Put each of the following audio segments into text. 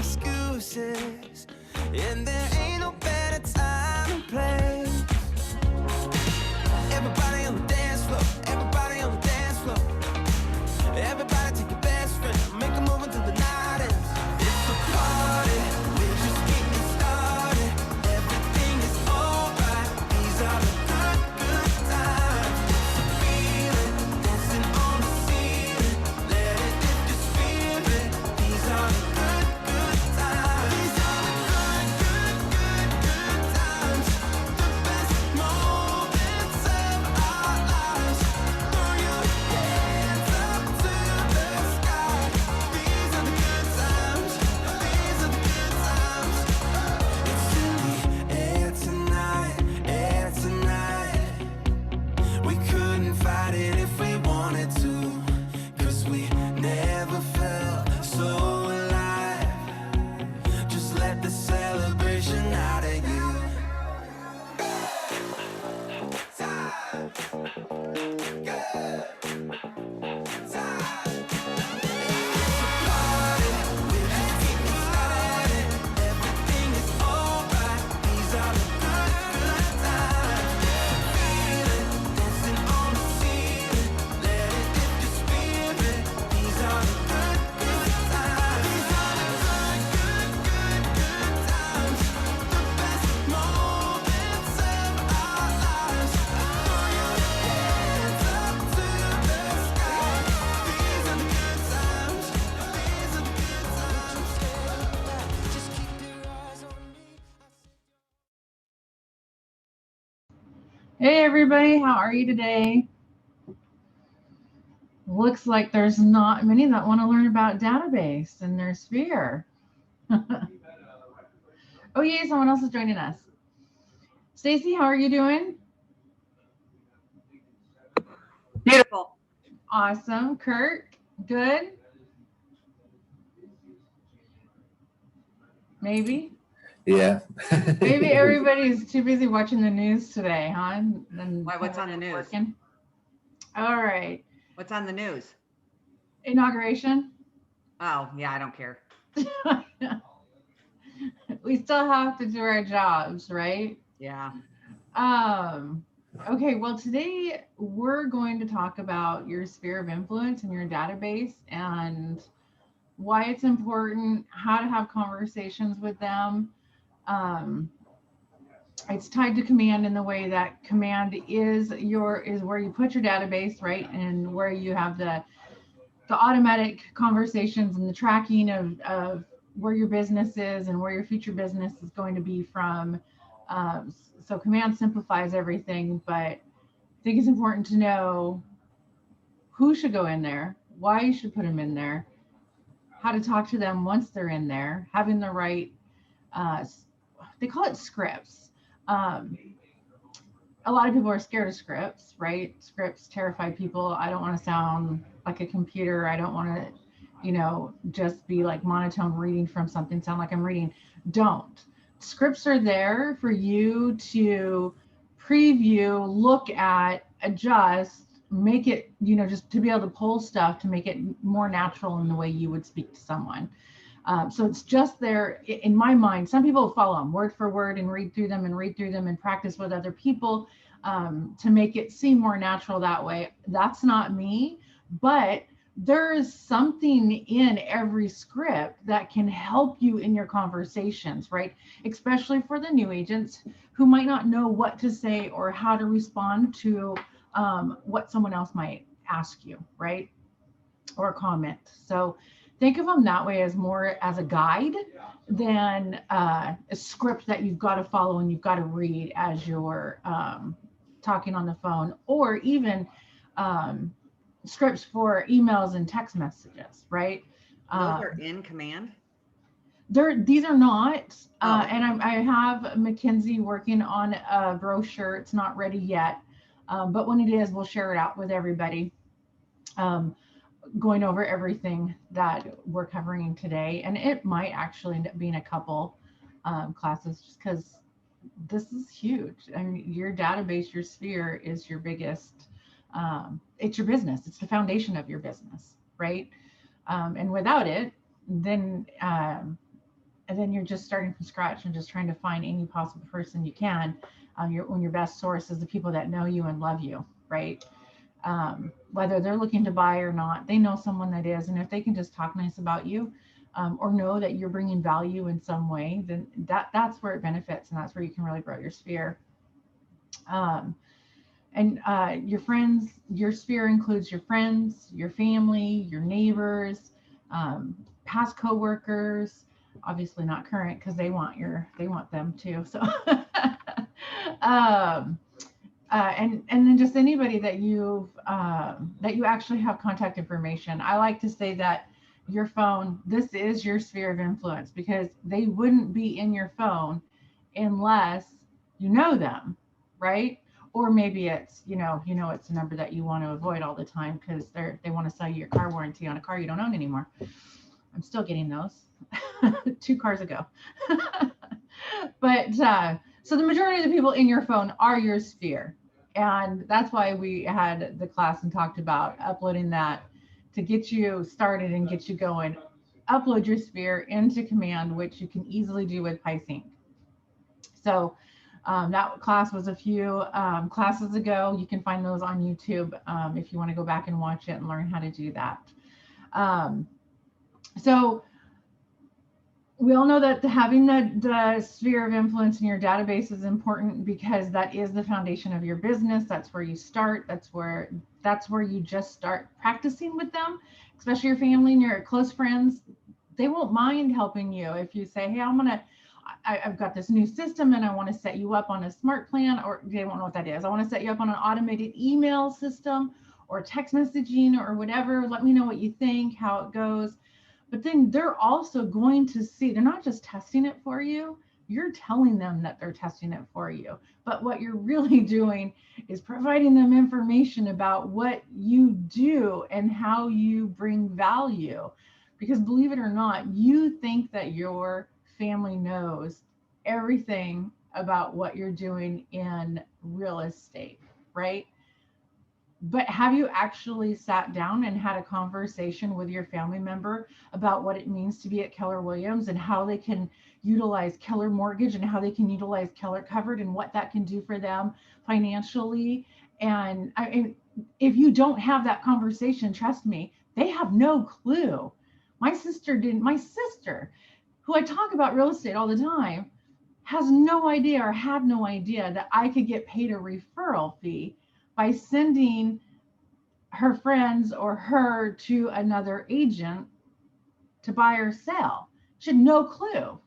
excuses, and there ain't no better time and place. Everybody on the dance floor, everybody on the dance floor. Everybody take your best friend, make a move until the night ends. It's a party, we're just getting started. Everything is alright, these are the good, good times. It's a feeling, dancing on the ceiling. Let it lift your spirit. These are the good, good times. These are the good, good, good, good times. The best moments of our lives. Throw your hands up to the sky. These are the good times. These are the good times. It's in the air tonight, air tonight. We couldn't fight it if we wanted to, 'cause we never felt so alive. Just let the celebration out of you. Time. Good. Time. It's a party, we're just getting started. Everything is alright. These are the good, good times. Feeling, dancing on the ceiling. Let it lift your spirit. These are the good, good times. These are the good, good, good, good times. The best moments of our lives. Throw your hands up to the sky. These are the good times. These are the good times. Just keep your eyes on me. Hey everybody, how are you today? Looks like there's not many that want to learn about database and their sphere. Oh yay, someone else is joining us. Stacy, how are you doing? Beautiful. Awesome. Kurt, good? Maybe. Yeah. Maybe everybody's too busy watching the news today, huh? And Why, what's on the news? working. All right. What's on the news? Inauguration. Oh, yeah, I don't care. We still have to do our jobs, right? Yeah. Okay, well, today we're going to talk about your sphere of influence and your database and why it's important, how to have conversations with them. It's tied to command in the way that command is where you put your database, right? And where you have the automatic conversations and the tracking of where your business is and where your future business is going to be from. So command simplifies everything, but I think it's important to know who should go in there, why you should put them in there, how to talk to them once they're in there, having the right, they call it scripts. A lot of people are scared of scripts, right? Scripts terrify people. I don't want to sound like a computer. I don't want to, just be like monotone reading from something, sound like I'm reading. Don't. Scripts are there for you to preview, look at, adjust, make it, just to be able to pull stuff to make it more natural in the way you would speak to someone. So it's just there in my mind. Some people follow them word for word and read through them and practice with other people to make it seem more natural that way. That's not me, but there is something in every script that can help you in your conversations, right? Especially for the new agents who might not know what to say or how to respond to what someone else might ask you, right? Or comment. So think of them that way, as more as a guide than a script that you've got to follow and you've got to read as you're talking on the phone, or even scripts for emails and text messages, right? Those are in command? These are not. And I have Mackenzie working on a brochure. It's not ready yet, but when it is, we'll share it out with everybody. Going over everything that we're covering today, and it might actually end up being a couple classes, just because this is huge. I mean, your database, your sphere is your biggest, it's your business. It's the foundation of your business, right? And without it, then and then you're just starting from scratch and just trying to find any possible person you can. When your best source is the people that know you and love you, right? Whether they're looking to buy or not, they know someone that is, and if they can just talk nice about you, or know that you're bringing value in some way, then that's where it benefits, and that's where you can really grow your sphere. Um, and Your friends, your sphere includes your friends, your family, your neighbors, past coworkers, obviously not current because they want them too. So um, and then just anybody that you actually have contact information. I like to say that your phone, this is your sphere of influence, because they wouldn't be in your phone unless you know them, right? Or maybe it's it's a number that you want to avoid all the time because they want to sell you your car warranty on a car you don't own anymore. I'm still getting those 2 cars ago. But so the majority of the people in your phone are your sphere. And that's why we had the class and talked about uploading that to get you started and get you going. Upload your sphere into Command, which you can easily do with PySync. So that class was a few classes ago. You can find those on YouTube if you want to go back and watch it and learn how to do that. So we all know that having the sphere of influence in your database is important, because that is the foundation of your business. That's where you start. That's where you just start practicing with them, especially your family and your close friends. They won't mind helping you if you say, hey, I've got this new system and I want to set you up on a smart plan, or they won't know what that is. I want to set you up on an automated email system or text messaging or whatever. Let me know what you think, how it goes. But then they're also going to see, they're not just testing it for you, you're telling them that they're testing it for you. But what you're really doing is providing them information about what you do and how you bring value. Because believe it or not, you think that your family knows everything about what you're doing in real estate, right? But have you actually sat down and had a conversation with your family member about what it means to be at Keller Williams and how they can utilize Keller Mortgage and how they can utilize Keller Covered and what that can do for them financially? And if you don't have that conversation, trust me, they have no clue. My sister, who I talk about real estate all the time, has no idea or had no idea that I could get paid a referral fee by sending her friends or her to another agent to buy or sell. She had no clue.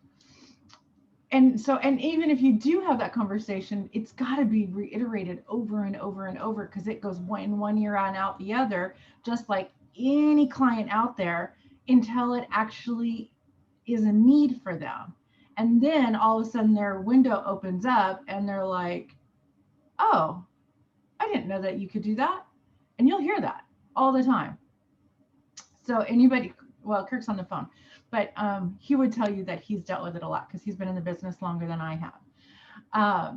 And even if you do have that conversation, it's got to be reiterated over and over and over, because it goes in one ear and out the other, just like any client out there, until it actually is a need for them. And then all of a sudden their window opens up and they're like, oh, I didn't know that you could do that. And you'll hear that all the time. So Kirk's on the phone, but he would tell you that he's dealt with it a lot because he's been in the business longer than I have.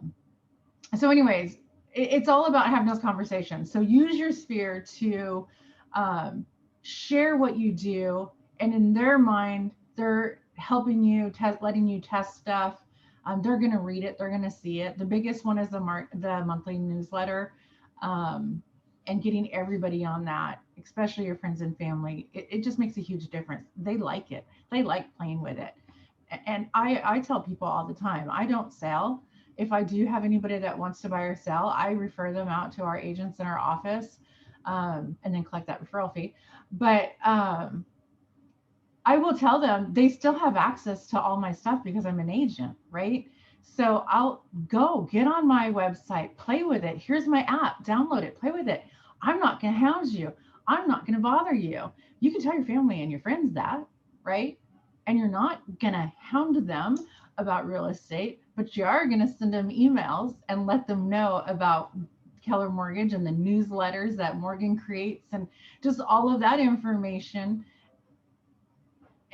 So anyways, it's all about having those conversations. So use your sphere to share what you do. And in their mind, they're helping you, letting you test stuff. They're going to read it. They're going to see it. The biggest one is the monthly newsletter. And getting everybody on that, especially your friends and family, it just makes a huge difference. They like it. They like playing with it. And I tell people all the time, I don't sell. If I do have anybody that wants to buy or sell, I refer them out to our agents in our office, and then collect that referral fee. But I will tell them they still have access to all my stuff because I'm an agent, right? So I'll go get on my website, play with it. Here's my app, download it, play with it. I'm not going to hound you. I'm not going to bother you. You can tell your family and your friends that, right? And you're not going to hound them about real estate, but you are going to send them emails and let them know about Keller Mortgage and the newsletters that Morgan creates and just all of that information.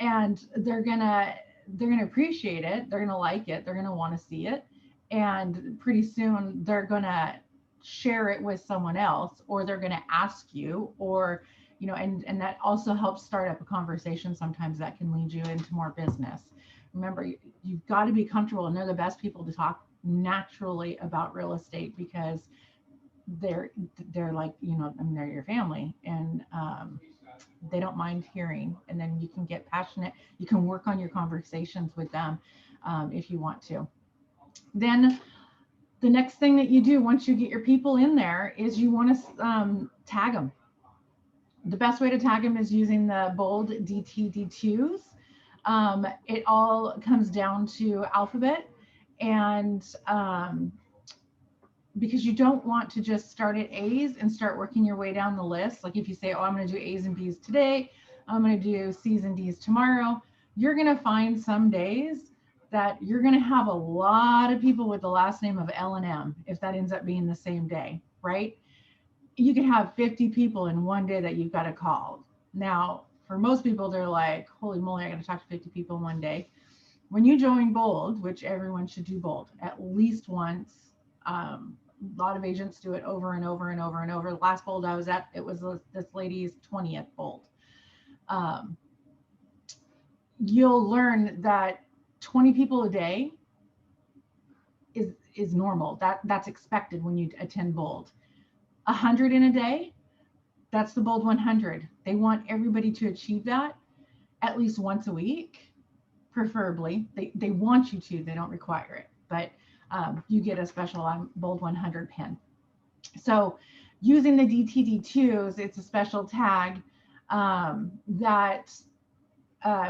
And they're going to appreciate it. They're going to like it. They're going to want to see it. And pretty soon they're going to share it with someone else, or they're going to ask you, or and that also helps start up a conversation sometimes that can lead you into more business. Remember, you've got to be comfortable, and they're the best people to talk naturally about real estate because they're like, I mean, they're your family, and they don't mind hearing. And then you can get passionate. You can work on your conversations with them if you want to. Then the next thing that you do once you get your people in there is you want to tag them. The best way to tag them is using the bold DTD2s. It all comes down to alphabet, and because you don't want to just start at A's and start working your way down the list. Like if you say, oh, I'm going to do A's and B's today, I'm going to do C's and D's tomorrow, you're going to find some days that you're going to have a lot of people with the last name of L and M, if that ends up being the same day, right? You could have 50 people in one day that you've got to call. Now, for most people, they're like, holy moly, I got to talk to 50 people in one day. When you join Bold, which everyone should do Bold at least once, a lot of agents do it over and over and over and over. The last Bold I was at, it was this lady's 20th Bold. You'll learn that 20 people a day is normal. That's expected when you attend Bold. 100 in a day, that's the Bold 100. They want everybody to achieve that at least once a week, preferably. They want you to, they don't require it, but you get a special Bold 100 pin. So using the DTD2s, it's a special tag that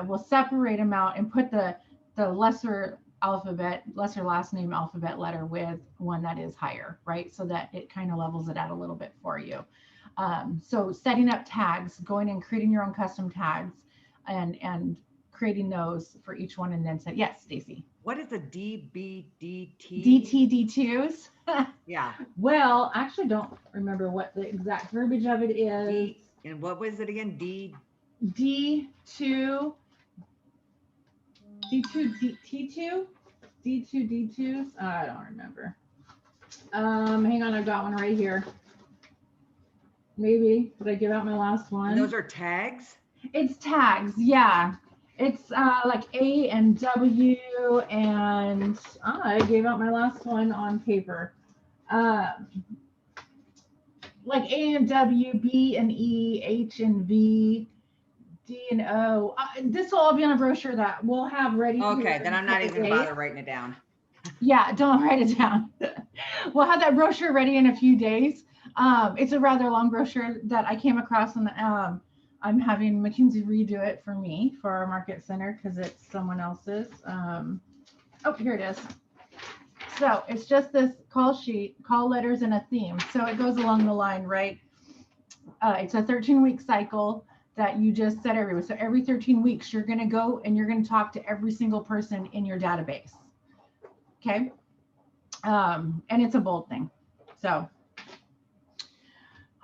will separate them out and put the lesser last name alphabet letter with one that is higher, right? So that it kind of levels it out a little bit for you. So setting up tags, going and creating your own custom tags and creating those for each one, and then say, yes, Stacy. What is a DBDT? DTD2s? Yeah. Well, I actually don't remember what the exact verbiage of it is. And what was it again? D2 D2D2s? I don't remember. Hang on, I've got one right here. Maybe. Did I give out my last one? And those are tags? It's tags, yeah. It's like A and W, and I gave out my last one on paper. Like A and W, B and E, H and V, D and O. This will all be on a brochure that we'll have ready. Okay, then I'm not even gonna bother writing it down. Yeah, don't write it down. We'll have that brochure ready in a few days. It's a rather long brochure that I came across, and I'm having McKinsey redo it for me for our market center because it's someone else's. Oh, here it is. So it's just this call sheet, call letters, and a theme. So it goes along the line, right? It's a 13-week cycle that you just set everywhere. So every 13 weeks, you're going to go and you're going to talk to every single person in your database. Okay. And it's a Bold thing. So,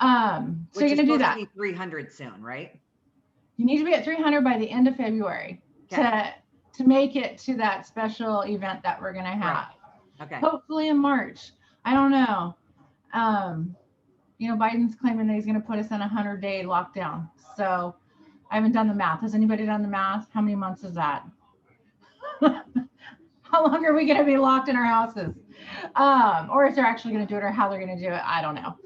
so you're going to do that. 300 soon, right? You need to be at 300 by the end of February to make it to that special event that we're going to have. Right. Okay. Hopefully in March. I don't know. Biden's claiming that he's going to put us in a 100-day lockdown. So I haven't done the math. Has anybody done the math? How many months is that? How long are we going to be locked in our houses? Or if they're actually going to do it, or how they're going to do it, I don't know.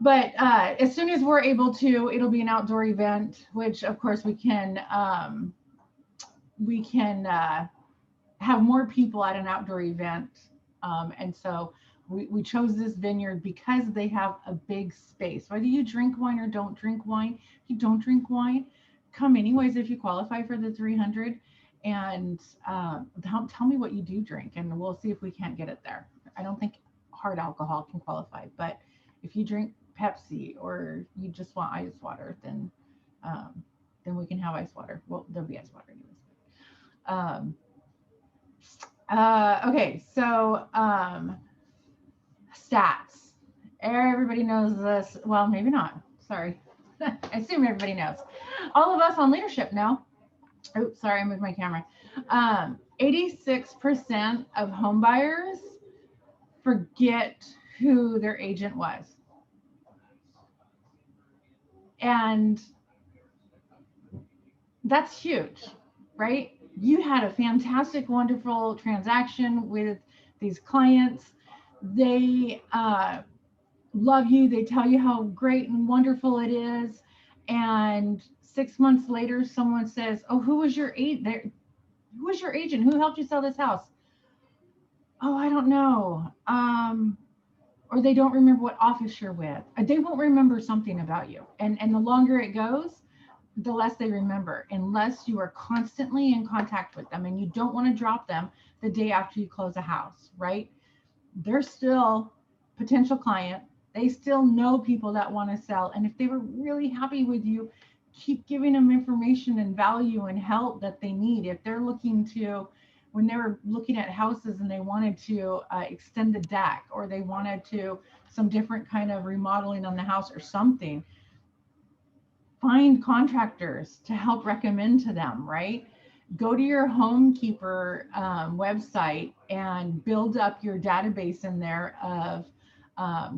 But as soon as we're able to, it'll be an outdoor event, which of course we can have more people at an outdoor event. And so we chose this vineyard because they have a big space. Whether you drink wine or don't drink wine, if you don't drink wine, come anyways if you qualify for the 300. And tell me what you do drink, and we'll see if we can't get it there. I don't think hard alcohol can qualify, but if you drink Pepsi or you just want ice water, then we can have ice water. Well, there'll be ice water anyways. Okay, so stats. Everybody knows this. Well, maybe not. Sorry. I assume everybody knows. All of us on leadership know. Oops, sorry, I moved my camera. 86% of home buyers forget who their agent was. And that's huge, right? You had a fantastic, wonderful transaction with these clients. They love you. They tell you how great and wonderful it is. And 6 months later, someone says, "Oh, who was your agent? Who was your agent? Who helped you sell this house?" "Oh, I don't know." Or they don't remember what office you're with. They won't remember something about you. And the longer it goes, the less they remember, unless you are constantly in contact with them and you don't want to drop them the day after you close a house, right? They're still potential client. They still know people that want to sell. And if they were really happy with you, keep giving them information and value and help that they need. If they're looking to, when they were looking at houses and they wanted to extend the deck, or they wanted to some different kind of remodeling on the house or something, find contractors to help recommend to them, right? Go to your HomeKeeper website and build up your database in there of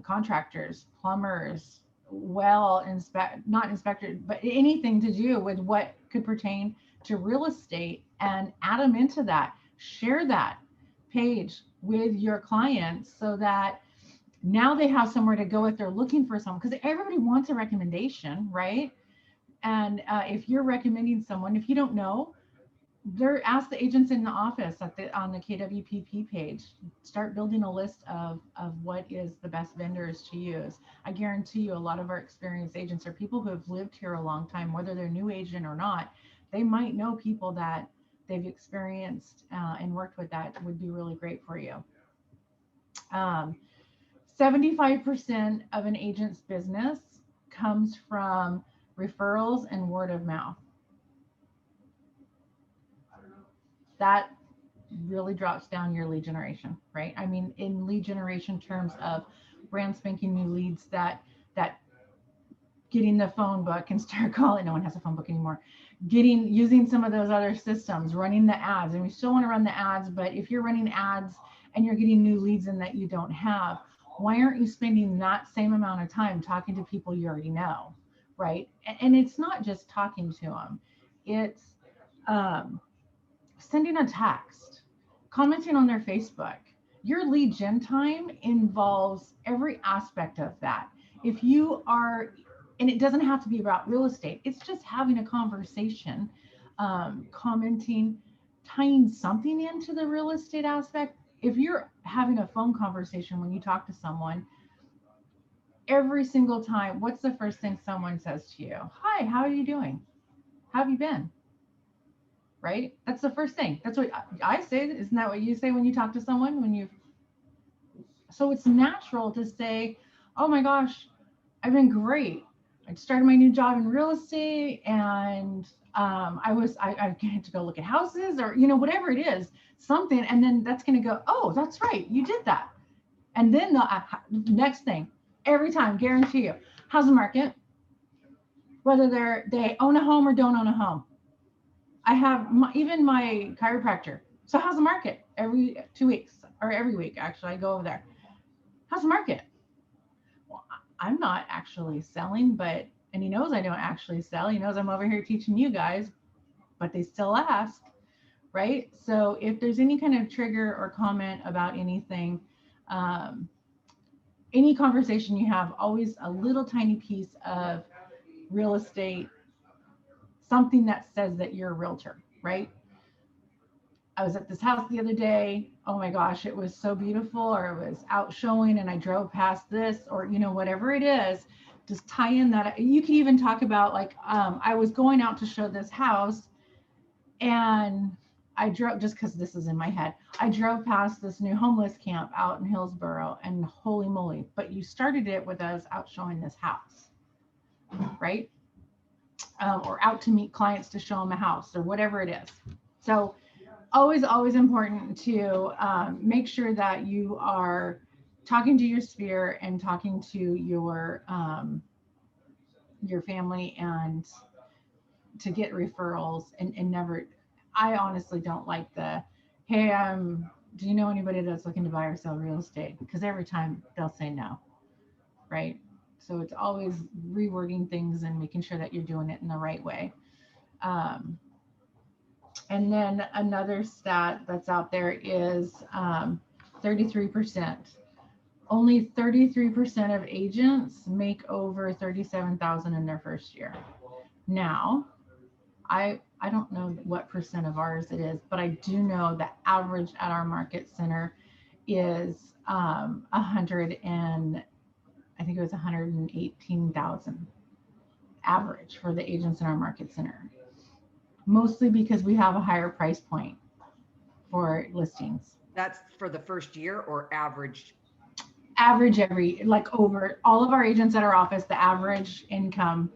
contractors, plumbers, not inspectors, but anything to do with what could pertain to real estate, and add them into that. Share that page with your clients so that now they have somewhere to go if they're looking for someone, because everybody wants a recommendation, right? And if you're recommending someone, if you don't know, ask the agents in the office on the KWPP page. Start building a list of what is the best vendors to use. I guarantee you, a lot of our experienced agents are people who have lived here a long time, whether they're new agent or not. They might know people that they've experienced and worked with that would be really great for you. 75% of an agent's business comes from referrals and word of mouth. That really drops down your lead generation, right? I mean, in lead generation terms of brand spanking new leads, that getting the phone book and start calling. No one has a phone book anymore. Using some of those other systems, running the ads, and we still want to run the ads, but if you're running ads and you're getting new leads in that you don't have, why aren't you spending that same amount of time talking to people you already know, right? And it's not just talking to them. It's sending a text, commenting on their Facebook. Your lead gen time involves every aspect of that. If you are, and it doesn't have to be about real estate, it's just having a conversation, commenting, tying something into the real estate aspect. If you're having a phone conversation when you talk to someone, every single time, what's the first thing someone says to you? "Hi, how are you doing? How have you been?" Right? That's the first thing. That's what I say. Isn't that what you say when you talk to someone? So it's natural to say, "Oh my gosh, I've been great. I started my new job in real estate, and I had to go look at houses," or whatever it is, something, and then that's going to go, "Oh, that's right, you did that." And then the next thing, every time, guarantee you, how's the market? Whether they own a home or don't own a home. I have even my chiropractor. "So how's the market?" Every 2 weeks, or every week, actually, I go over there. "How's the market?" Well, I'm not actually selling, and he knows I don't actually sell. He knows I'm over here teaching you guys, but they still ask, right? So if there's any kind of trigger or comment about anything, any conversation you have, always a little tiny piece of real estate, something that says that you're a realtor, right? "I was at this house the other day. Oh my gosh, it was so beautiful," or "it was out showing and I drove past this," or whatever it is. Just tie in that. You can even talk about, like, "I was going out to show this house, and I drove," just because this is in my head, "I drove past this new homeless camp out in Hillsboro, and holy moly," but you started it with us out showing this house, right? Or out to meet clients to show them a house, or whatever it is. So always important to make sure that you are talking to your sphere and talking to your family, and to get referrals, and never. I honestly don't like the, "Hey, do you know anybody that's looking to buy or sell real estate?" Because every time they'll say no, right? So it's always rewording things and making sure that you're doing it in the right way. Um, and then another stat that's out there is 33%. Only 33% of agents make over 37,000 in their first year. Now, I don't know what percent of ours it is, but I do know the average at our market center is 100 and I think it was 118,000 average for the agents in our market center. Mostly because we have a higher price point for listings. That's for the first year or average? Average every, like over all of our agents at our office, the average income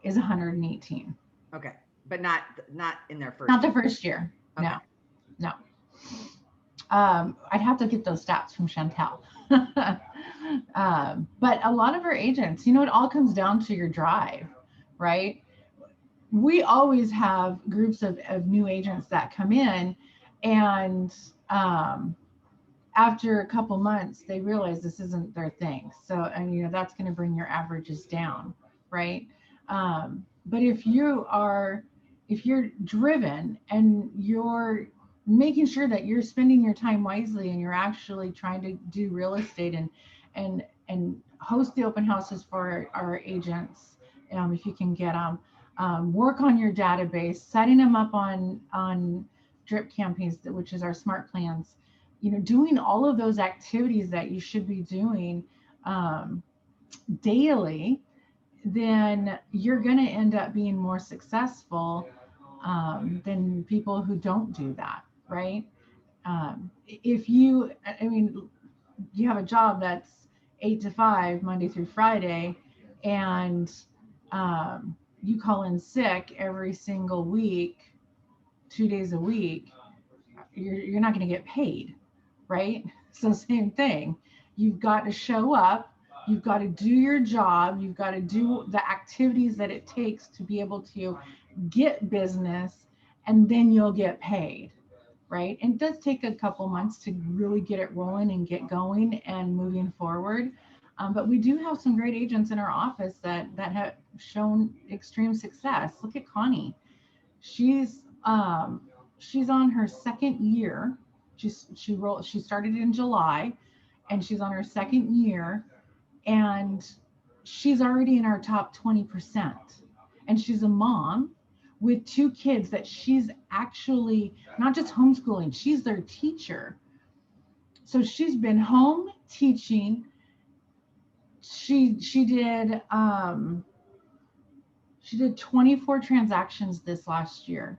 is 118. Okay, but not in their first Not the year. first year. Okay. No. I'd have to get those stats from Chantel. But a lot of our agents, it all comes down to your drive, right? We always have groups of new agents that come in, and after a couple months, they realize this isn't their thing. So, and that's going to bring your averages down, right? But if you're driven and you're making sure that you're spending your time wisely and you're actually trying to do real estate and host the open houses for our agents, if you can get them, work on your database, setting them up on drip campaigns, which is our smart plans, doing all of those activities that you should be doing daily, then you're going to end up being more successful than people who don't do that, right? If you have a job that's 8 to 5, Monday through Friday, and you call in sick every single week, 2 days a week, you're not going to get paid, right? So same thing. You've got to show up. You've got to do your job. You've got to do the activities that it takes to be able to get business, and then you'll get paid, right? And it does take a couple months to really get it rolling and get going and moving forward. But we do have some great agents in our office that have shown extreme success. Look at Connie. She's on her second year. She started in July, and she's on her second year, and she's already in our top 20%. And she's a mom with 2 kids that she's actually not just homeschooling, she's their teacher. So she's been home teaching. She did 24 transactions this last year.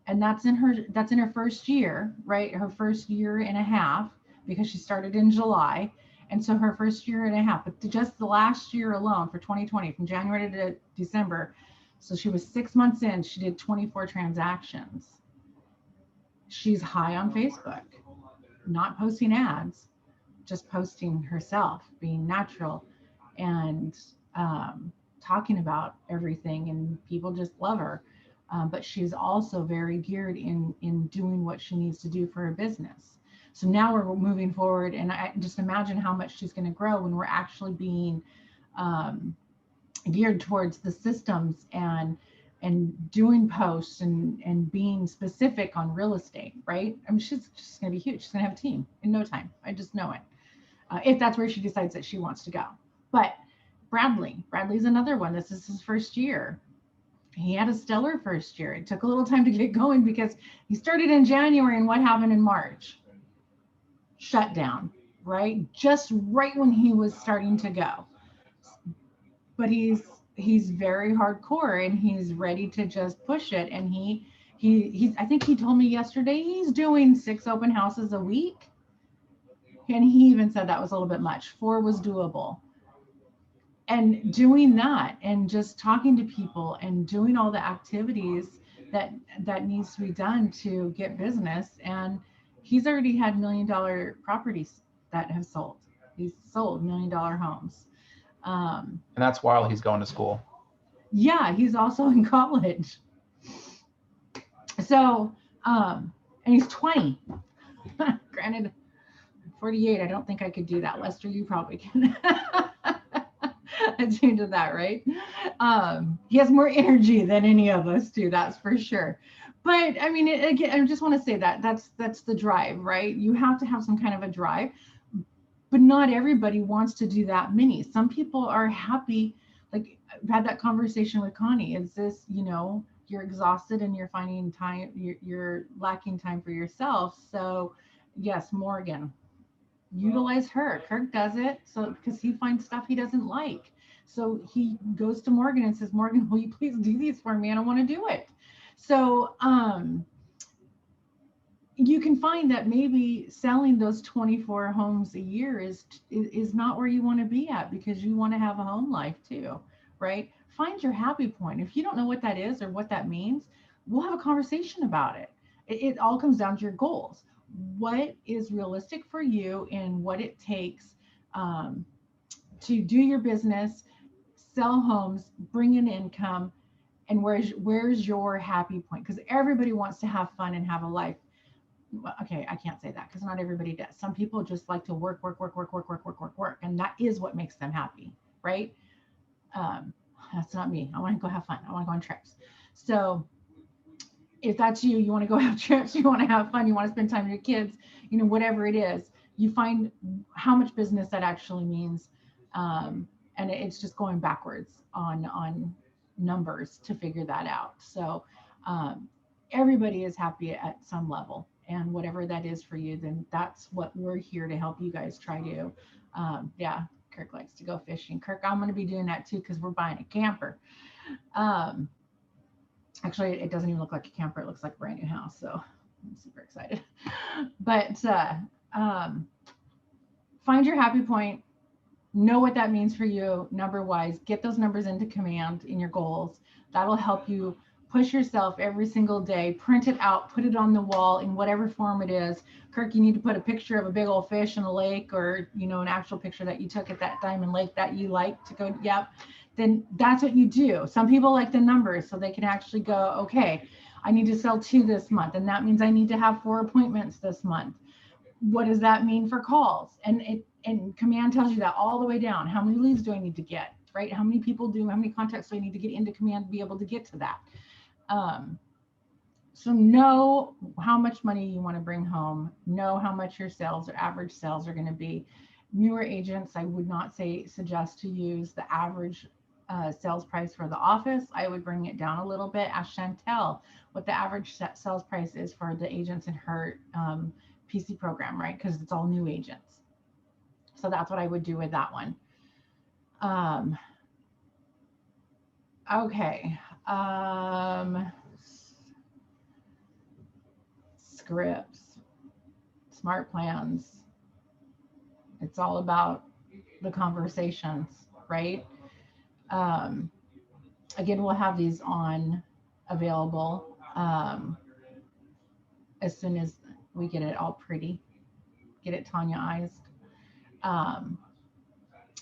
And that's in her first year, right? Her first year and a half, because she started in July. And so her first year and a half, but just the last year alone for 2020, from January to December. So she was 6 months in, she did 24 transactions. She's high on Facebook, not posting ads, just posting herself, being natural and talking about everything, and people just love her. But she's also very geared in doing what she needs to do for her business. So now we're moving forward, and I just imagine how much she's going to grow when we're actually being geared towards the systems and doing posts and being specific on real estate, right? I mean, she's just going to be huge. She's going to have a team in no time. I just know it. If that's where she decides that she wants to go. But Bradley's another one. This is his first year. He had a stellar first year. It took a little time to get going because he started in January, and what happened in March? Shut down, right? Just right when he was starting to go. But he's very hardcore, and he's ready to just push it. And he's I think he told me yesterday he's doing 6 open houses a week. And he even said that was a little bit much. 4 was doable. And doing that and just talking to people and doing all the activities that needs to be done to get business. And he's already had $1 million properties that have sold. He's sold $1 million homes. And that's while he's going to school. Yeah, he's also in college. So, and he's 20. Granted, 48, I don't think I could do that. Lester, you probably can. attuned to that, right? He has more energy than any of us do, that's for sure. But I mean, again, I just want to say that that's the drive, right? You have to have some kind of a drive, but not everybody wants to do that many. Some people are happy. Like I've had that conversation with Connie. Is this, you're exhausted and you're finding time, you're lacking time for yourself. So yes, Morgan, utilize her. Kirk does it so because he finds stuff he doesn't like. So he goes to Morgan and says, Morgan, will you please do these for me? I don't want to do it. So you can find that maybe selling those 24 homes a year is not where you want to be at, because you want to have a home life too, right? Find your happy point. If you don't know what that is or what that means, we'll have a conversation about it. It all comes down to your goals. What is realistic for you and what it takes to do your business, sell homes, bring in income, and where's your happy point? Because everybody wants to have fun and have a life. Okay, I can't say that because not everybody does. Some people just like to work, and that is what makes them happy, right? That's not me. I want to go have fun. I want to go on trips. So if that's you, you want to go have trips, you want to have fun, you want to spend time with your kids, whatever it is, you find how much business that actually means. And it's just going backwards on numbers to figure that out. So everybody is happy at some level, and whatever that is for you, then that's what we're here to help you guys try to. Yeah, Kirk likes to go fishing. Kirk, I'm going to be doing that too because we're buying a camper. Actually, it doesn't even look like a camper. It looks like a brand new house. So I'm super excited. But find your happy point. Know what that means for you, number wise. Get those numbers into command in your goals. That'll help you push yourself every single day. Print it out, put it on the wall in whatever form it is. Kirk, you need to put a picture of a big old fish in a lake, or an actual picture that you took at that Diamond Lake that you like to go. Yep. Then that's what you do. Some people like the numbers so they can actually go, okay, I need to sell 2 this month, and that means I need to have 4 appointments this month. What does that mean for calls? And command tells you that all the way down. How many leads do I need to get, right? How many contacts do I need to get into command to be able to get to that? So know how much money you want to bring home. Know how much your sales or average sales are going to be. Newer agents, I would not suggest to use the average sales price for the office. I would bring it down a little bit. Ask Chantel what the average sales price is for the agents in her PC program, right? Because it's all new agents. So that's what I would do with that one. Okay. Scripts, smart plans. It's all about the conversations, right? Again, we'll have these available as soon as we get it all pretty, get it Tanya-ized.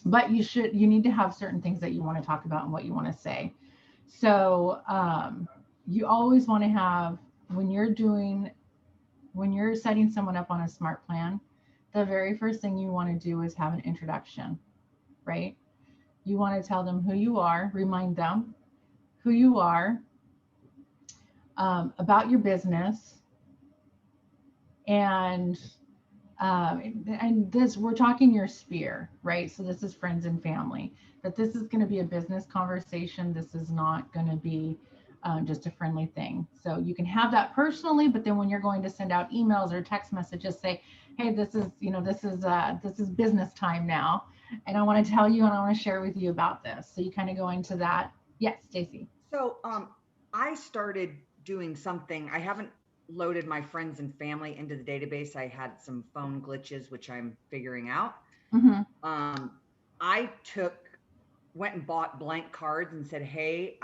But you need to have certain things that you want to talk about and what you want to say. So you always want to have, when you're setting someone up on a smart plan, the very first thing you want to do is have an introduction, right? You want to tell them who you are, remind them who you are, about your business, and this, we're talking your sphere, right? So this is friends and family, that this is going to be a business conversation. This is not going to be just a friendly thing. So you can have that personally, but then when you're going to send out emails or text messages, say, hey, this is business time now, and I want to tell you and I want to share with you about this. So you kind of go into that. Yes, Stacy. So I started doing something. I haven't loaded my friends and family into the database. I had some phone glitches, which I'm figuring out. Mm-hmm. I went and bought blank cards and said, hey,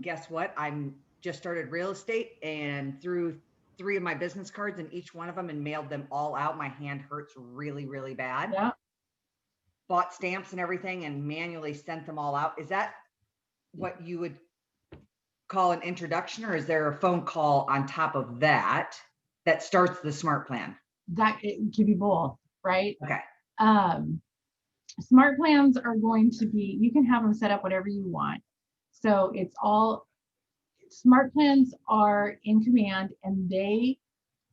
guess what? I'm just started real estate, and threw 3 of my business cards in each one of them and mailed them all out. My hand hurts really, really bad. Yeah. Bought stamps and everything and manually sent them all out. Is that what you would call an introduction, or is there a phone call on top of that starts the smart plan? That it can be both, right? Okay. Smart plans are going to be, you can have them set up whatever you want. So it's all, smart plans are in command, and they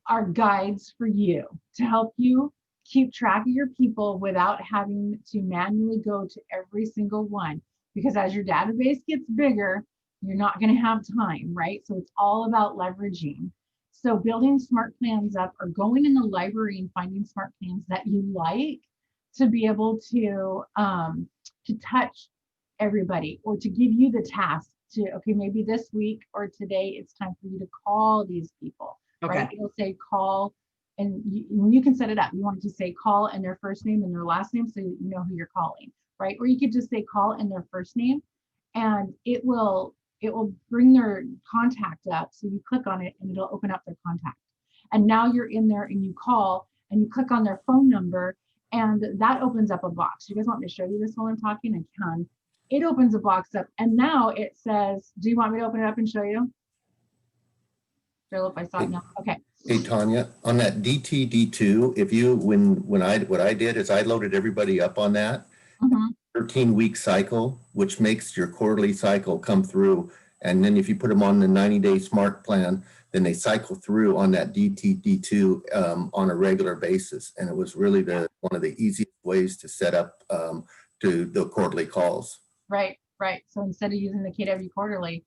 are guides for you to help you keep track of your people without having to manually go to every single one. Because as your database gets bigger, you're not going to have time, right? So it's all about leveraging. So building smart plans up, or going in the library and finding smart plans that you like, to be able to touch everybody, or to give you the task to, okay, maybe this week or today it's time for you to call these people. Okay. Right? It'll say call, and you can set it up. You want it to say call and their first name and their last name, so you know who you're calling, right? Or you could just say call and their first name, and it will bring their contact up. So you click on it and it'll open up their contact. And now you're in there and you call and you click on their phone number, and that opens up a box. You guys want me to show you this while I'm talking? I can. It opens a box up, and now it says, do you want me to open it up and show you? Philip, I saw it now. Okay. Hey, Tanya, on that DTD2, if you, what I did is I loaded everybody up on that Mhm. 13-week cycle, which makes your quarterly cycle come through. And then if you put them on the 90-day smart plan, then they cycle through on that DTD2 on a regular basis. And it was really one of the easiest ways to set up to the quarterly calls. Right. So instead of using the KW quarterly,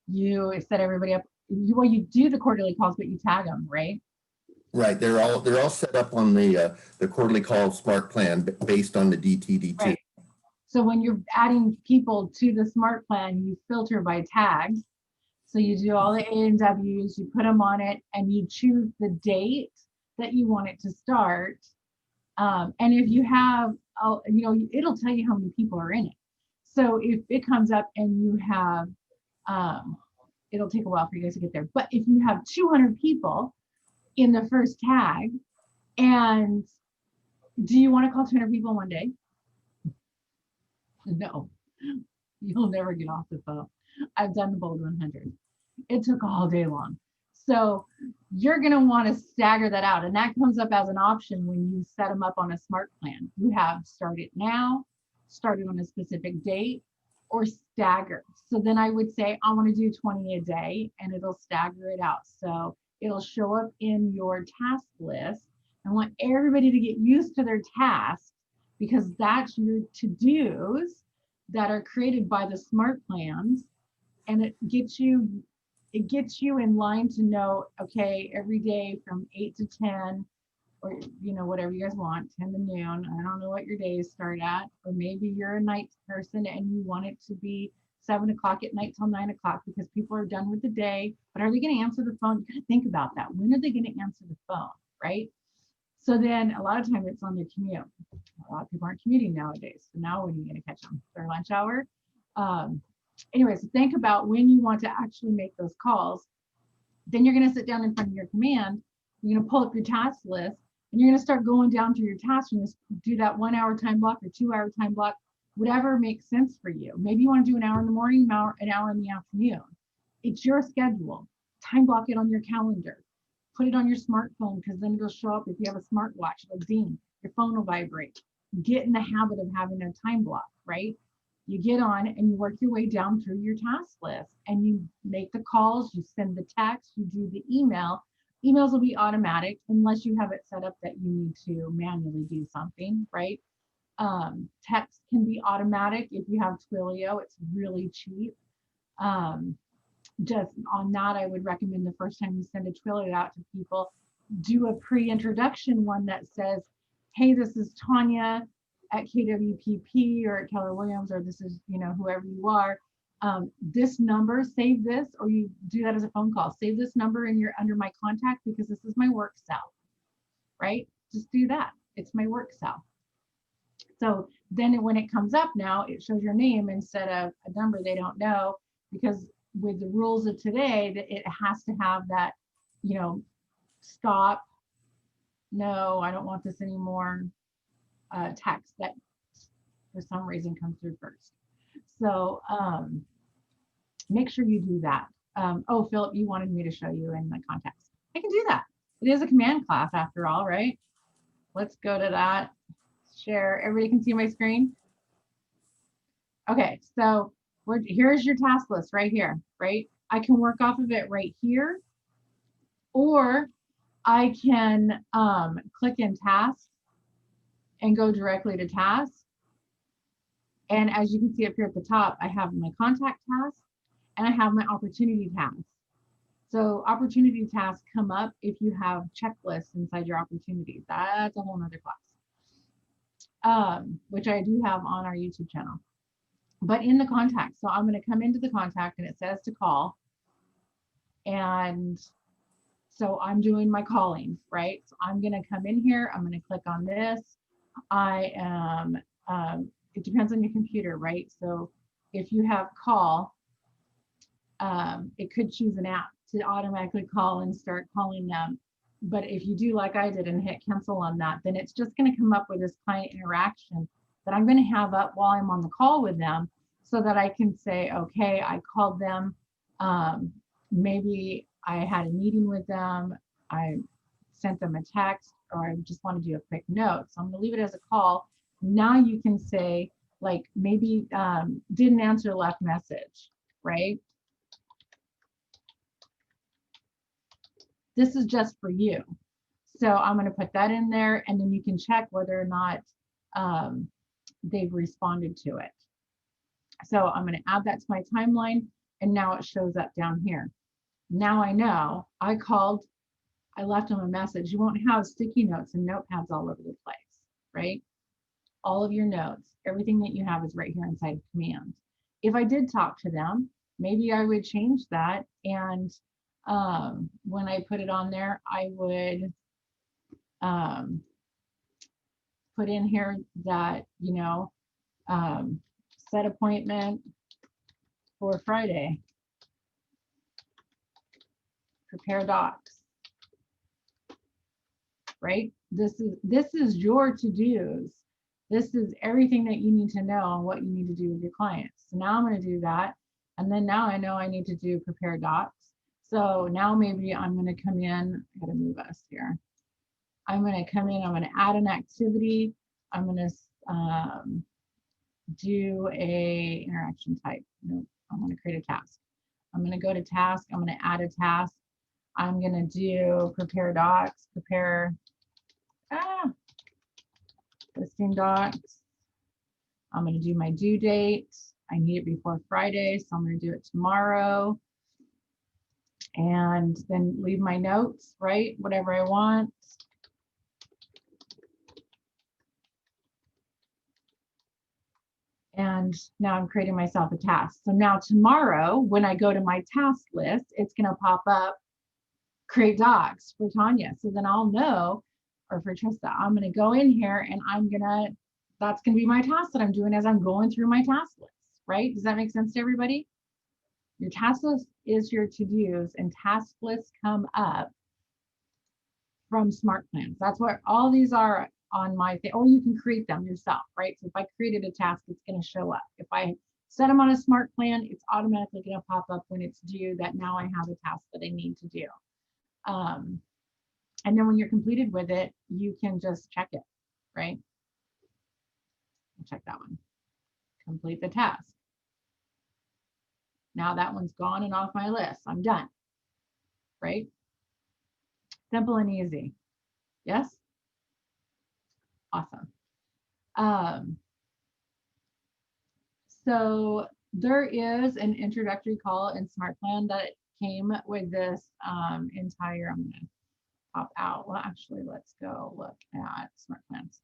you set everybody up. You do the quarterly calls, but you tag them, right? Right. They're all set up on the quarterly call smart plan based on the DTD2. Right. So when you're adding people to the smart plan, you filter by tags. So you do all the A&Ws, you put them on it, and you choose the date that you want it to start. And if you have, it'll tell you how many people are in it. So if it comes up and you have, it'll take a while for you guys to get there. But if you have 200 people in the first tag, and do you want to call 200 people in one day? No, you'll never get off the phone. I've done the Bold 100. It took all day long. So you're going to want to stagger that out. And that comes up as an option when you set them up on a smart plan. You have start it now, start it on a specific date, or stagger. So then I would say, I want to do 20 a day, and it'll stagger it out. So it'll show up in your task list. I want everybody to get used to their tasks, because that's your to-dos that are created by the smart plans. And it gets you in line to know, okay, every day from 8 to 10, or whatever you guys want, 10 to noon. I don't know what your days start at, or maybe you're a night person and you want it to be 7 o'clock at night till 9 o'clock because people are done with the day. But are they going to answer the phone? You got to think about that. When are they going to answer the phone, right? So then a lot of time it's on their commute. A lot of people aren't commuting nowadays. So now when are you going to catch them? Their lunch hour? Anyways, think about when you want to actually make those calls. Then you're going to sit down in front of your command. You're going to pull up your task list, and you're going to start going down through your tasks. You're going to do that 1 hour time block or 2 hour time block, whatever makes sense for you. Maybe you want to do an hour in the morning, an hour in the afternoon. It's your schedule. Time block it on your calendar. Put it on your smartphone, because then it'll show up. If you have a smartwatch, it'll ding. Your phone will vibrate. Get in the habit of having a time block, right? You get on and you work your way down through your task list, and you make the calls, you send the text, you do the email. Emails will be automatic unless you have it set up that you need to manually do something, right? Text can be automatic if you have Twilio. It's really cheap. Just on that, I would recommend the first time you send a Twilio out to people, do a pre-introduction one that says, hey, this is Tanya at KWPP or at Keller Williams, or this is, whoever you are. This number, save this, or you do that as a phone call. Save this number under my contact, because this is my work cell, right? Just do that. It's my work cell. So then when it comes up now, it shows your name instead of a number they don't know, because with the rules of today, that it has to have that, stop, no, I don't want this anymore, text that for some reason comes through first. So make sure you do that. Oh, Philip, you wanted me to show you in the context. I can do that. It is a command class after all, right? Let's go to that. share. Everybody can see my screen? Okay, so here's your task list right here, right? I can work off of it right here, or I can click in task and go directly to task. And as you can see up here at the top, I have my contact task and I have my opportunity task. So opportunity tasks come up if you have checklists inside your opportunities. That's a whole nother class, which I do have on our YouTube channel. But in the contact, so I'm going to come into the contact and it says to call. And so I'm doing my calling, right? So I'm going to come in here. I'm going to click on this. I am, it depends on your computer, right? So if you have call, it could choose an app to automatically call and start calling them. But if you do like I did and hit cancel on that, then it's just going to come up with this client interaction that I'm going to have up while I'm on the call with them, so that I can say, okay, I called them. Maybe I had a meeting with them. I sent them a text, or I just want to do a quick note. So I'm going to leave it as a call. Now you can say, like, maybe didn't answer, left message, right? This is just for you. So I'm going to put that in there, and then you can check whether or not they've responded to it. So I'm going to add that to my timeline, and now it shows up down here. Now I know I called, I left them a message. You won't have sticky notes and notepads all over the place, right? All of your notes, everything that you have is right here inside command. If I did talk to them, maybe I would change that. And when I put it on there, I would put in here that, you know, set appointment for Friday. Prepare docs. Right? This is your to-dos. This is everything that you need to know and what you need to do with your clients. So now I'm going to do that. And then now I know I need to do prepare docs. So now maybe I'm going to come in, I got to move us here. I'm going to come in, I'm going to add an activity. I'm going to do a interaction type. Nope, I'm going to create a task. I'm going to go to task. I'm going to add a task. I'm going to do prepare docs, prepare listing docs. I'm going to do my due date. I need it before Friday, so I'm going to do it tomorrow. And then leave my notes, right? Whatever I want. And now I'm creating myself a task. So now tomorrow, when I go to my task list, it's going to pop up, create docs for Tanya. So then I'll know, or for Trista, I'm going to go in here and that's going to be my task that I'm doing as I'm going through my task list, right? Does that make sense to everybody? Your task list is your to-dos, and task lists come up from Smart Plans. That's what all these are on my thing, or you can create them yourself, right? So if I created a task, it's going to show up. If I set them on a Smart Plan, it's automatically going to pop up when it's due that now I have a task that I need to do. And then when you're completed with it, you can just check it, right? Check that one. Complete the task. Now that one's gone and off my list. I'm done, right? Simple and easy. Yes? Awesome. So there is an introductory call in Smart Plan that came with this entire, I'm gonna pop out. Well, actually, let's go look at Smart Plans.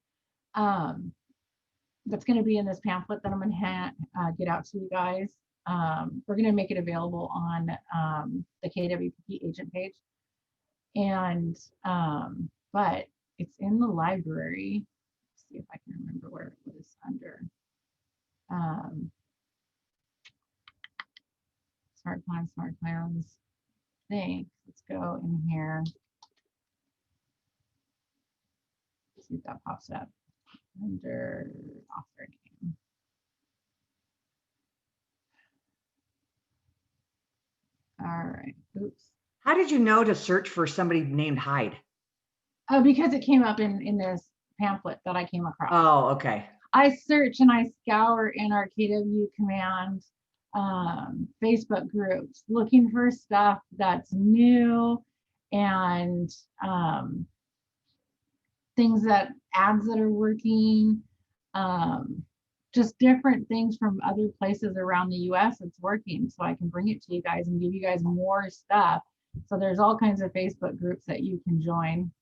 That's gonna be in this pamphlet that I'm gonna get out to you guys. We're gonna make it available on the KWPP agent page. And, but it's in the library. Let's see if I can remember where it was under. Smart Plans. Thanks. Let's go in here. See if that pops up under author name. All right. Oops. How did you know to search for somebody named Hyde? Oh, because it came up in this pamphlet that I came across. Oh, okay. I search and I scour in our KW Command Facebook groups looking for stuff that's new and things that ads that are working, just different things from other places around the US that's working, so I can bring it to you guys and give you guys more stuff. So there's all kinds of Facebook groups that you can join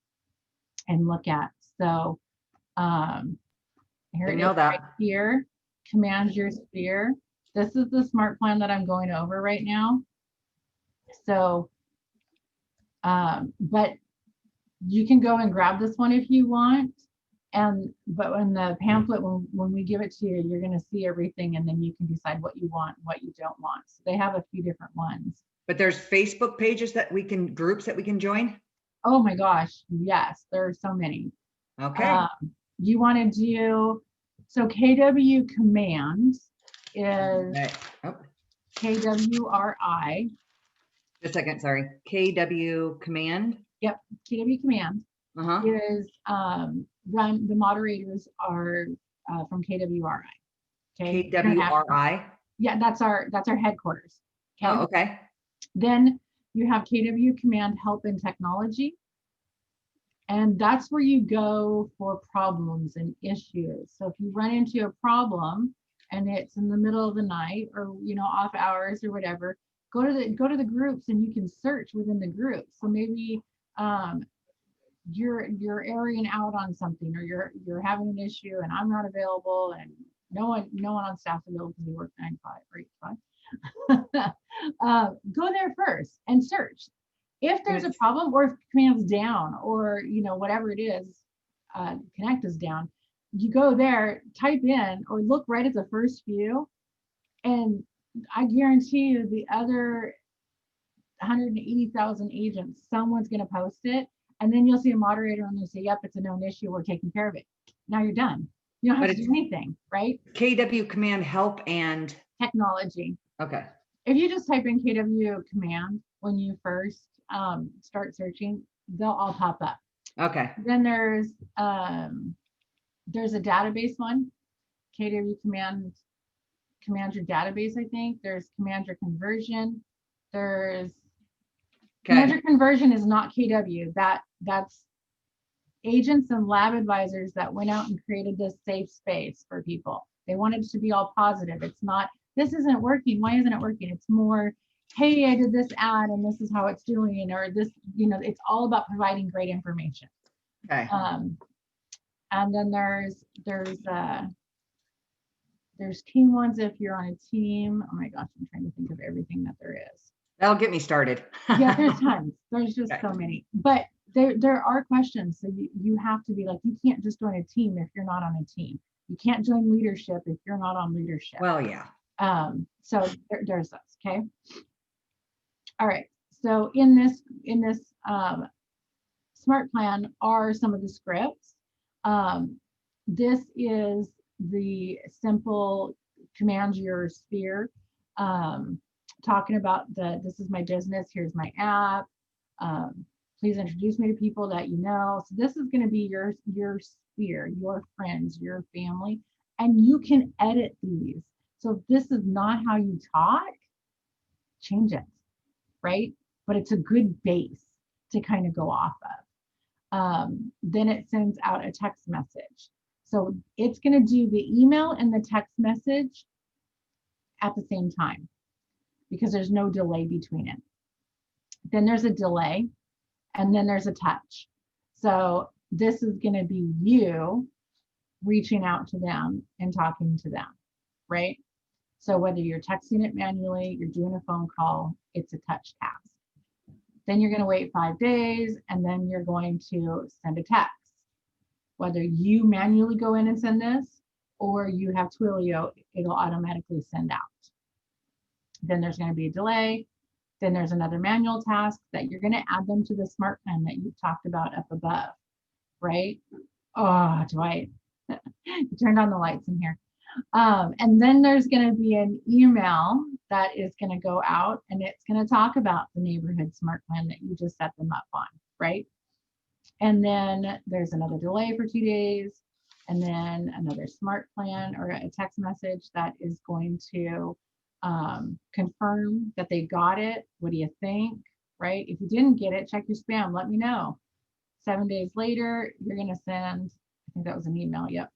and look at. So here it Didn't is know that. right here. Command your sphere. This is the smart plan that I'm going over right now. So, but you can go and grab this one if you want. But when the pamphlet, when we give it to you, you're going to see everything, and then you can decide what you want, what you don't want. So they have a few different ones. But there's Facebook pages that groups that we can join. Oh my gosh, yes, there are so many. Okay. You want to do, so KW Command is Okay. Oh, KWRI. just a second. Sorry. KW Command. KW Command Uh-huh. is the moderators are from KWRI. Okay. KWRI. Yeah, that's our headquarters. Okay. Oh, okay. Then you have KW Command Help in Technology. And that's where you go for problems and issues. So if you run into a problem and it's in the middle of the night or off hours or whatever, go to the groups and you can search within the groups. So maybe you're airing out on something, or you're having an issue and I'm not available and no one on staff is available because we work 9 to 5 or 8 to 5. Go there first and search. If there's a problem, or if command's down, or whatever it is, connect is down, you go there, type in, or look right at the first few, and I guarantee you the other 180,000 agents, someone's going to post it, and then you'll see a moderator and they'll say, "Yep, it's a known issue. We're taking care of it." Now you're done. You don't have to do anything, right? KW Command Help and Technology. okay. If you just type in KW Command when you first start searching, they'll all pop up. Okay. Then there's a database one, KW Command your database, I think. There's Command your conversion. There's Command your conversion is not KW. That's agents and lab advisors that went out and created this safe space for people. They wanted it to be all positive. It's not, this isn't working. Why isn't it working? It's more, hey, I did this ad and this is how it's doing, or this, it's all about providing great information. Okay. And then there's team ones if you're on a team. Oh my gosh, I'm trying to think of everything that there is. That'll get me started. Yeah, there's tons. There's just so many. But there are questions. So you have to be like, you can't just join a team if you're not on a team. You can't join leadership if you're not on leadership. Well, yeah. So there's those. Okay. All right. So in this smart plan are some of the scripts. This is the simple command your sphere, talking about this is my business, here's my app, please introduce me to people that you know. So this is going to be your sphere, your friends, your family, and you can edit these. So if this is not how you talk, change it, right? But it's a good base to kind of go off of. Then it sends out a text message. So it's going to do the email and the text message at the same time because there's no delay between it. Then there's a delay, and then there's a touch. So this is going to be you reaching out to them and talking to them, right? So whether you're texting it manually, you're doing a phone call, it's a touch task. Then you're going to wait 5 days, and then you're going to send a text. Whether you manually go in and send this, or you have Twilio, it'll automatically send out. Then there's going to be a delay. Then there's another manual task that you're going to add them to the smart plan that you talked about up above, right? Oh, Dwight, you turned on the lights in here. And then there's going to be an email that is going to go out, and it's going to talk about the neighborhood smart plan that you just set them up on, right? And then there's another delay for 2 days, and then another smart plan or a text message that is going to confirm that they got it. What do you think? Right? If you didn't get it, check your spam. Let me know. 7 days later, you're going to send, I think that was an email. Yep.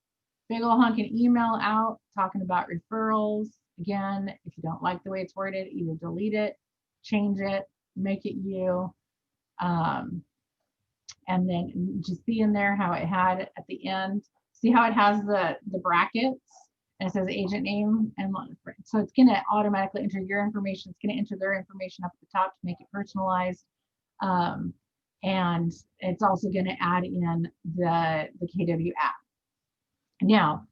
Big ol' honking email out talking about referrals. Again, if you don't like the way it's worded, either delete it, change it, make it you. And then just see in there how it had at the end. See how it has the brackets and it says agent name, and so it's going to automatically enter your information. It's going to enter their information up at the top to make it personalized. And it's also going to add in the KW app. Now,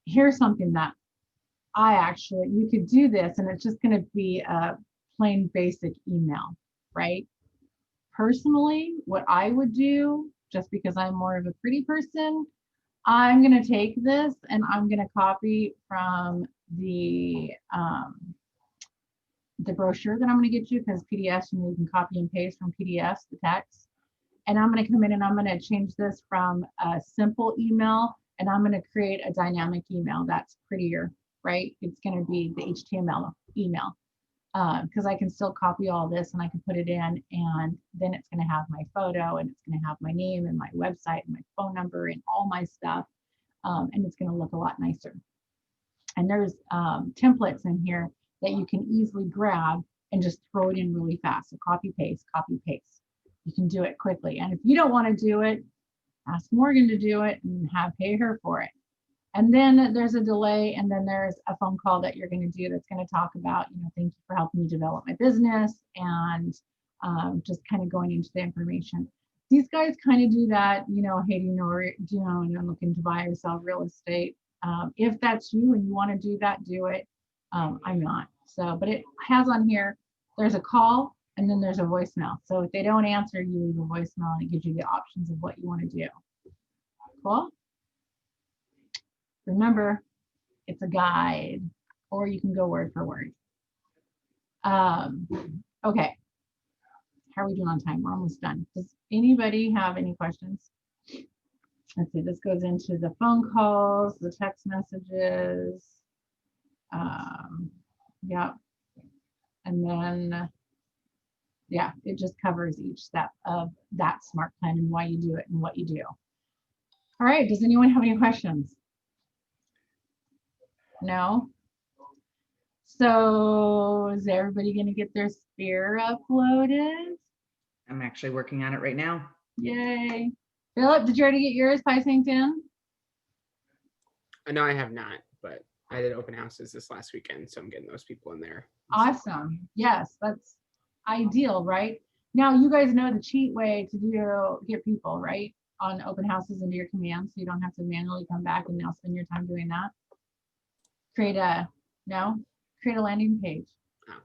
here's something that you could do this, and it's just going to be a plain basic email, right? Personally, what I would do, just because I'm more of a pretty person, I'm going to take this and I'm going to copy from the brochure that I'm going to get you, because PDFs, you can copy and paste from PDFs, the text. And I'm going to come in and I'm going to change this from a simple email, and I'm going to create a dynamic email that's prettier, right? It's going to be the HTML email. Because I can still copy all this and I can put it in, and then it's going to have my photo, and it's going to have my name and my website and my phone number and all my stuff. And it's going to look a lot nicer. And there's templates in here that you can easily grab and just throw it in really fast. So copy, paste, copy, paste. You can do it quickly. And if you don't want to do it, ask Morgan to do it and pay her for it. And then there's a delay, and then there's a phone call that you're going to do that's going to talk about, thank you for helping me develop my business, and just kind of going into the information. These guys kind of do that, hey, I'm looking to buy or sell real estate. If that's you and you want to do that, do it. I'm not. So, but it has on here, there's a call and then there's a voicemail. So if they don't answer, you leave a voicemail and it gives you the options of what you want to do. Cool. Remember, it's a guide, or you can go word for word. Okay. How are we doing on time? We're almost done. Does anybody have any questions? Let's see, this goes into the phone calls, the text messages. Yeah. And then, yeah, it just covers each step of that smart plan and why you do it and what you do. All right, does anyone have any questions? No? So is everybody going to get their Sphere uploaded? I'm actually working on it right now. Yay. Philip, did you already get yours synced in? No, I have not, but I did open houses this last weekend, so I'm getting those people in there. Awesome. Yes, that's ideal, right? Now you guys know the cheat way to get people, right? On open houses into your command, so you don't have to manually come back and now spend your time doing that. Create a landing page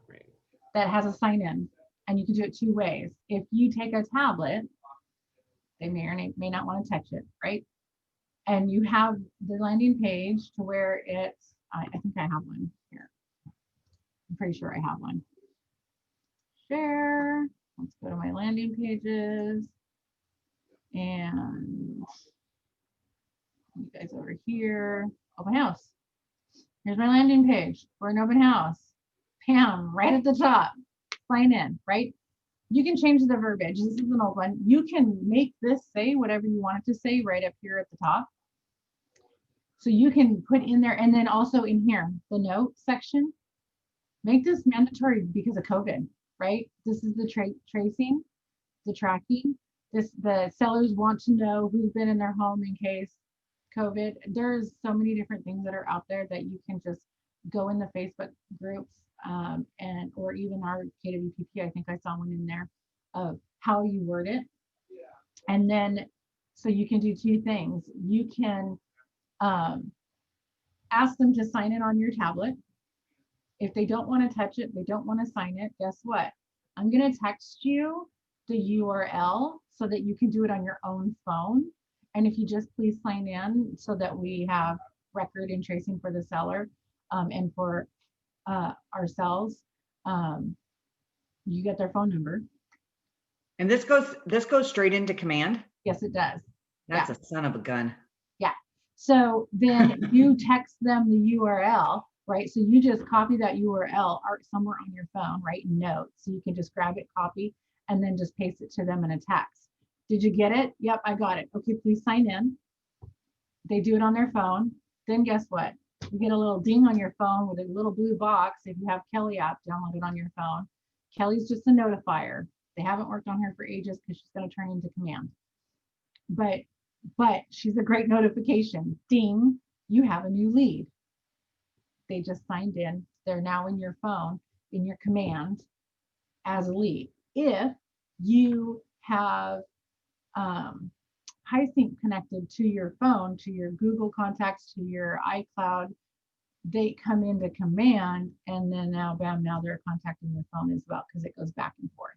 Right. that has a sign in, and you can do it 2 ways. If you take a tablet, they may or may not want to touch it, right? And you have the landing page to where it's, I think I have one here. I'm pretty sure I have one. Share. Let's go to my landing pages. And you guys over here, open house. Here's my landing page for an open house. Pam, right at the top, sign in, right? You can change the verbiage. This is an old one. You can make this say whatever you want it to say right up here at the top. So you can put in there, and then also in here, the note section, make this mandatory because of COVID, right? This is the tracing, the tracking. The sellers want to know who's been in their home in case COVID. There's so many different things that are out there that you can just go in the Facebook groups or even our KWPP. I think I saw one in there of how you word it. And then, so you can do 2 things. You can ask them to sign in on your tablet. If they don't want to touch it, they don't want to sign it, guess what? I'm going to text you the URL so that you can do it on your own phone. And if you just please sign in so that we have record and tracing for the seller and for ourselves, you get their phone number. And this goes straight into command. Yes, it does. That's a son of a gun. So then you text them the URL, right? So you just copy that URL somewhere on your phone, right? In Notes. So you can just grab it, copy, and then just paste it to them in a text. Did you get it? Yep, I got it. Okay, please sign in. They do it on their phone. Then guess what? You get a little ding on your phone with a little blue box. If you have Kelly app downloaded on your phone, Kelly's just a notifier. They haven't worked on her for ages because she's going to turn into command. But she's a great notification. Ding, you have a new lead. They just signed in. They're now in your phone, in your command as a lead. If you have HiSync connected to your phone, to your Google contacts, to your iCloud, they come into command, and then now, bam, now they're contacting your phone as well, because it goes back and forth.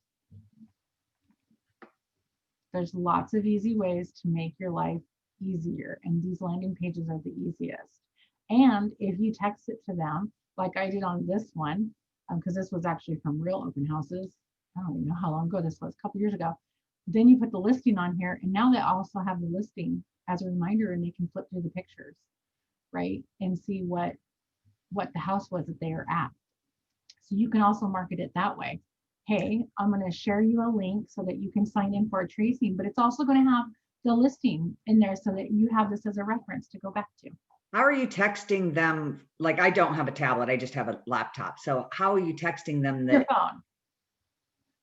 There's lots of easy ways to make your life easier, and these landing pages are the easiest. And if you text it to them, like I did on this one, because this was actually from real open houses. I don't even know how long ago this was, a couple years ago. Then you put the listing on here, and now they also have the listing as a reminder, and they can flip through the pictures, right, and see what the house was that they are at. So you can also market it that way. Hey, I'm going to share you a link so that you can sign in for a tracing, but it's also going to have the listing in there so that you have this as a reference to go back to. How are you texting them? Like, I don't have a tablet, I just have a laptop. So how are you texting them Your that? phone.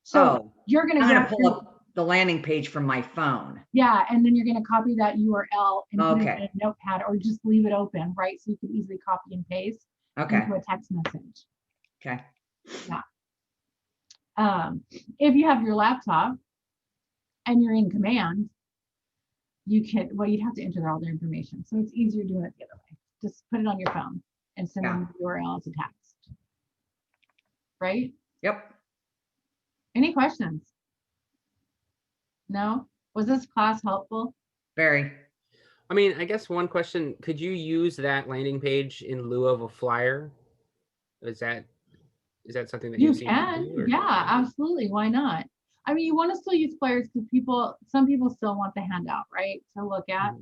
So you're going I'm to going to pull up the landing page from my phone. Yeah, and then you're going to copy that URL and put it in Okay. a notepad, or just leave it open, right? So you can easily copy and paste Okay. into a text message. Okay. If you have your laptop and you're in command, you can, well, you'd have to enter all their information. So it's easier doing it the other way. Just put it on your phone and send them the URL as a text. Right? Yep. Any questions? No? Was this class helpful? Very. I mean, I guess one question, could you use that landing page in lieu of a flyer? Is that something that You you've seen people can, do, or- yeah, absolutely. Why not? I mean, you want to still use flyers because some people still want the handout, right? To look at.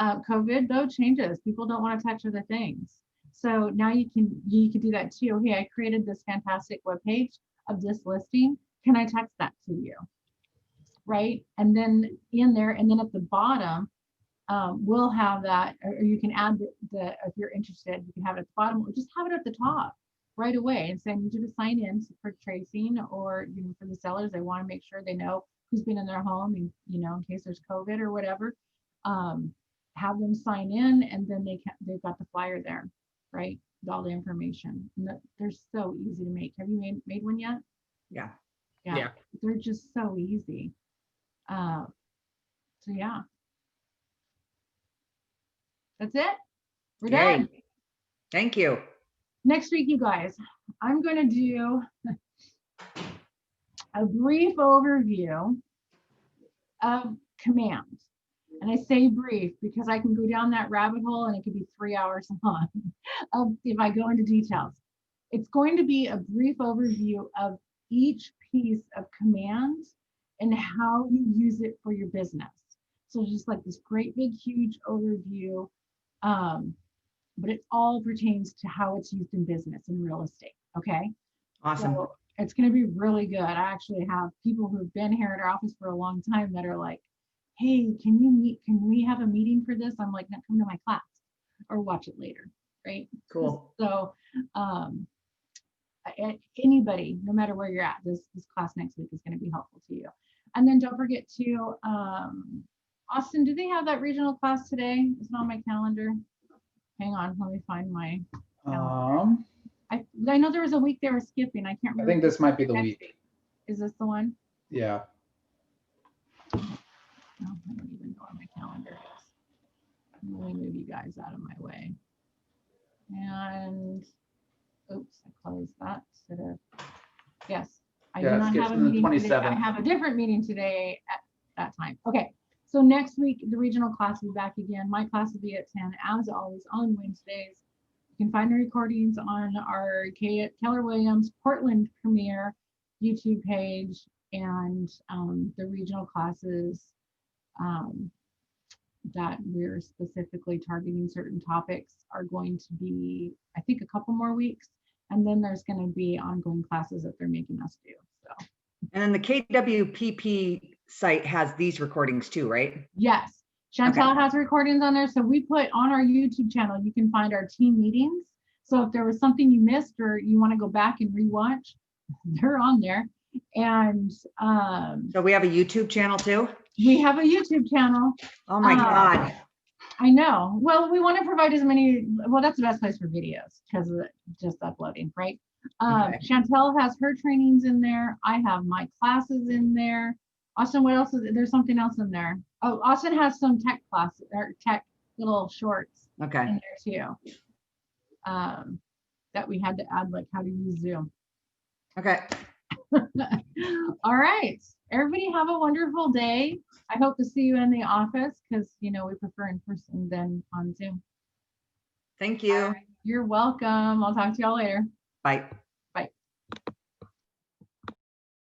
COVID though changes. People don't want to touch other things. So now you can do that too. Hey, I created this fantastic webpage of this listing. Can I text that to you? Right? And then in there, and then at the bottom, we'll have that, or you can add the if you're interested, you can have it at the bottom, or just have it at the top right away and say, I need you to sign in for tracing, or for the sellers, they want to make sure they know who's been in their home, and in case there's COVID or whatever. Have them sign in, and then they've got the flyer there, right? With all the information. And they're so easy to make. Have you made one yet? Yeah. Yeah. They're just so easy. So yeah. That's it. We're Yay. done. Thank you. Next week, you guys, I'm going to do a brief overview of command. And I say brief because I can go down that rabbit hole and it could be 3 hours long if I go into details. It's going to be a brief overview of each piece of command and how you use it for your business. So just like this great big huge overview, but it all pertains to how it's used in business and real estate. Okay. Awesome. So it's going to be really good. I actually have people who've been here at our office for a long time that are like, hey, can we have a meeting for this? I'm like, no, come to my class or watch it later. Right. Cool. So anybody, no matter where you're at, this class next week is going to be helpful to you. And then don't forget to, Austin, do they have that regional class today? It's not on my calendar. Hang on, let me find my calendar. I know there was a week they were skipping. I can't I remember. think this might be the Next week. Is this the one? Yeah. No, I don't even know where my calendar is. Let me move you guys out of my way. And oops, I closed that. Yes, I do Yeah, it not skips have a to the meeting today. I 27th. have a different meeting today at that time. Okay, so next week the regional class will be back again. My class will be at 10, as always, on Wednesdays. You can find the recordings on our Keller Williams Portland Premier YouTube page and the regional classes that we're specifically targeting certain topics are going to be, I think, a couple more weeks. And then there's going to be ongoing classes that they're making us do. So And then the KWPP site has these recordings too, right? yes, Chantel has recordings on there. So we put on our YouTube channel, you can find our team meetings. So if there was something you missed or you want to go back and rewatch, they're on there. And So we have a YouTube channel too? we have a YouTube channel. Oh my God. I know. Well, we want to provide as many, well, that's the best place for videos because of just uploading, right? Okay. Chantel has her trainings in there. I have my classes in there. Austin, what else is there's something else in there? Oh, Austin has some tech classes or tech little shorts Okay. in there too. That we had to add, like how to use Zoom. Okay. All right. Everybody have a wonderful day. I hope to see you in the office because, you know, we prefer in person than on Zoom. Thank you. You're welcome. I'll talk to y'all later. Bye.